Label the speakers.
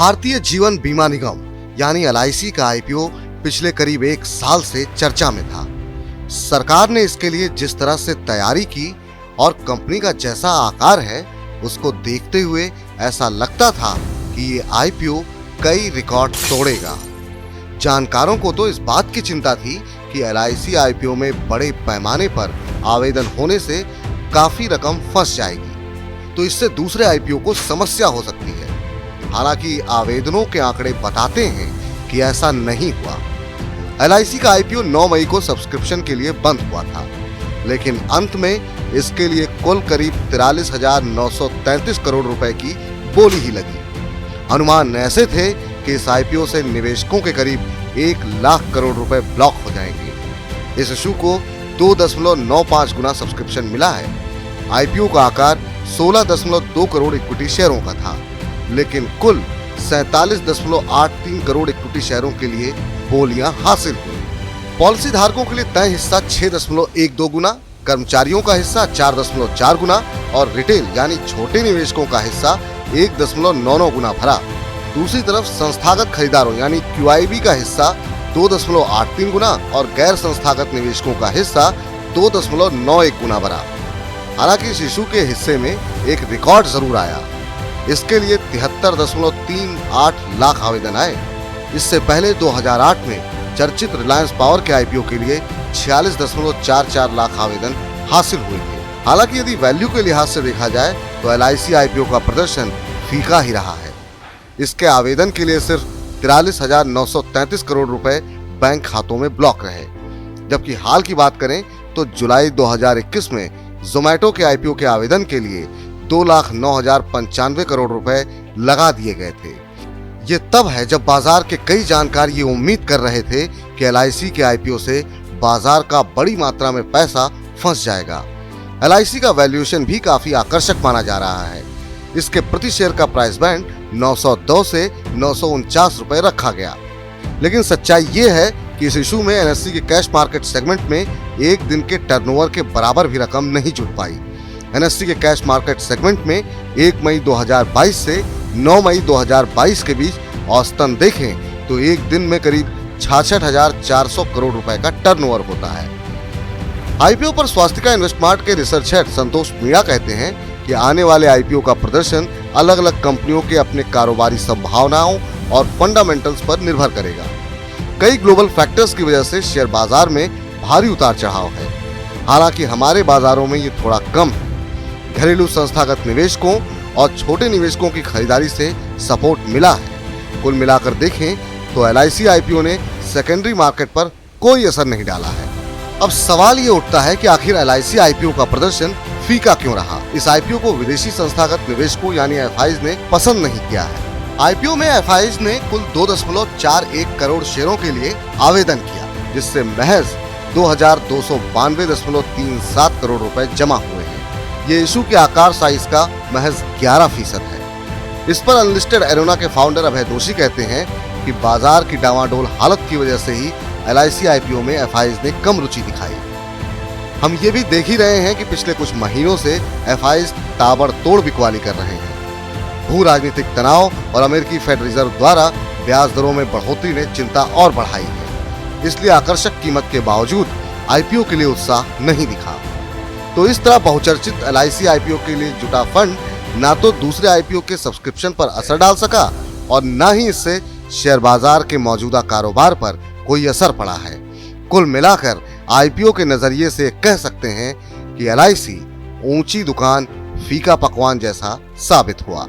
Speaker 1: भारतीय जीवन बीमा निगम यानी LIC का IPO पिछले करीब 1 साल से चर्चा में था। सरकार ने इसके लिए जिस तरह से तैयारी की और कंपनी का जैसा आकार है उसको देखते हुए ऐसा लगता था कि ये IPO कई रिकॉर्ड तोड़ेगा। जानकारों को तो इस बात की चिंता थी कि LIC IPO में बड़े पैमाने पर आवेदन होने से काफी रकम फंस जाएगी, तो इससे दूसरे IPO को समस्या हो सकती है। हालांकि आवेदनों के आंकड़े बताते हैं कि ऐसा नहीं हुआ। LIC का IPO 9 मई को सब्सक्रिप्शन के लिए बंद हुआ था, लेकिन अंत में इसके लिए कुल करीब 43,933 करोड़ रुपए की बोली ही लगी। अनुमान ऐसे थे कि इस IPO से निवेशकों के करीब 1 लाख करोड़ रुपए ब्लॉक हो जाएंगे। इस इशू को 2.95 गुना सब्सक्रिप्शन मिला है। IPO का आकार 16.2 करोड़ इक्विटी शेयरों का था, लेकिन कुल 47.83 करोड़ इक्विटी शेयरों के लिए बोलियां हासिल हुई। पॉलिसी धारकों के लिए तय हिस्सा 6.12 गुना, कर्मचारियों का हिस्सा 4.4 गुना और रिटेल यानी छोटे निवेशकों का हिस्सा 1.99 गुना भरा। दूसरी तरफ संस्थागत खरीदारों यानी QIB का हिस्सा 2.83 गुना और गैर संस्थागत निवेशकों का हिस्सा 2.91 गुना भरा। हालांकि इस इशू के हिस्से में एक रिकॉर्ड जरूर आया। इसके लिए 73.38 लाख आवेदन आए। इससे पहले 2008 में चर्चित रिलायंस पावर के IPO के लिए 46.44 लाख आवेदन हासिल हुए थे। हालांकि यदि वैल्यू के लिहाज से देखा जाए तो LIC IPO का प्रदर्शन फीका ही रहा है। इसके आवेदन के लिए सिर्फ 43,933 करोड़ रुपए बैंक खातों में ब्लॉक रहे, जबकि हाल की बात करें तो जुलाई 2021 में जोमैटो के IPO के आवेदन के लिए 2,09,095 करोड़ रुपए लगा दिए गए थे। ये तब है जब बाजार के कई जानकार ये उम्मीद कर रहे थे कि LIC के IPO से बाजार का बड़ी मात्रा में पैसा फंस जाएगा। LIC का वैल्यूएशन भी काफी आकर्षक माना जा रहा है। इसके प्रति शेयर का प्राइस बैंड 902 से 949 रुपए रखा गया। लेकिन सच्चाई ये है कि इस इशू में NSE के कैश मार्केट सेगमेंट में एक दिन के टर्नओवर के बराबर भी रकम नहीं जुट पाई। NSE के कैश मार्केट सेगमेंट में 1 मई 2022 से 9 मई 2022 के बीच औसतन देखें तो एक दिन में करीब 66,400 करोड़ रुपए का टर्नओवर होता है। IPO पर स्वास्तिका इन्वेस्टमार्ट के रिसर्च हेड संतोष मीणा कहते हैं कि आने वाले IPO का प्रदर्शन अलग अलग कंपनियों के अपने कारोबारी संभावनाओं और फंडामेंटल्स पर निर्भर करेगा। कई ग्लोबल फैक्टर्स की वजह से शेयर बाजार में भारी उतार चढ़ाव है। हालांकि हमारे बाजारों में ये थोड़ा कम है। घरेलू संस्थागत निवेशकों और छोटे निवेशकों की खरीदारी से सपोर्ट मिला है। कुल मिलाकर देखें तो LIC IPO ने सेकेंडरी मार्केट पर कोई असर नहीं डाला है। अब सवाल ये उठता है कि आखिर LIC IPO का प्रदर्शन फीका क्यों रहा। इस IPO को विदेशी संस्थागत निवेशकों यानी FIs ने पसंद नहीं किया है। IPO में FIs ने कुल 2.41 करोड़ शेयरों के लिए आवेदन किया, जिससे महज 2,292.37 करोड़ रुपए जमा हुए हैं। ये इशू के आकार साइज का महज 11% है। इस पर अनलिस्टेड एरोना के फाउंडर अभय दोषी कहते हैं कि बाजार की डावाडोल हालत की वजह से ही LIC IPO में FIs ने कम रुचि दिखाई। हम ये भी देख ही रहे हैं कि पिछले कुछ महीनों से FIs ताबड़तोड़ बिकवाली कर रहे हैं। भू राजनीतिक तनाव और अमेरिकी फेड रिजर्व द्वारा ब्याज दरों में बढ़ोतरी ने चिंता और बढ़ाई है। इसलिए आकर्षक कीमत के बावजूद IPO के लिए उत्साह नहीं दिखा। तो इस तरह बहुचर्चित LIC IPO के लिए जुटा फंड ना तो दूसरे IPO के सब्सक्रिप्शन पर असर डाल सका और न ही इससे शेयर बाजार के मौजूदा कारोबार पर कोई असर पड़ा है। कुल मिलाकर IPO के नजरिए से कह सकते हैं कि LIC ऊंची दुकान फीका पकवान जैसा साबित हुआ।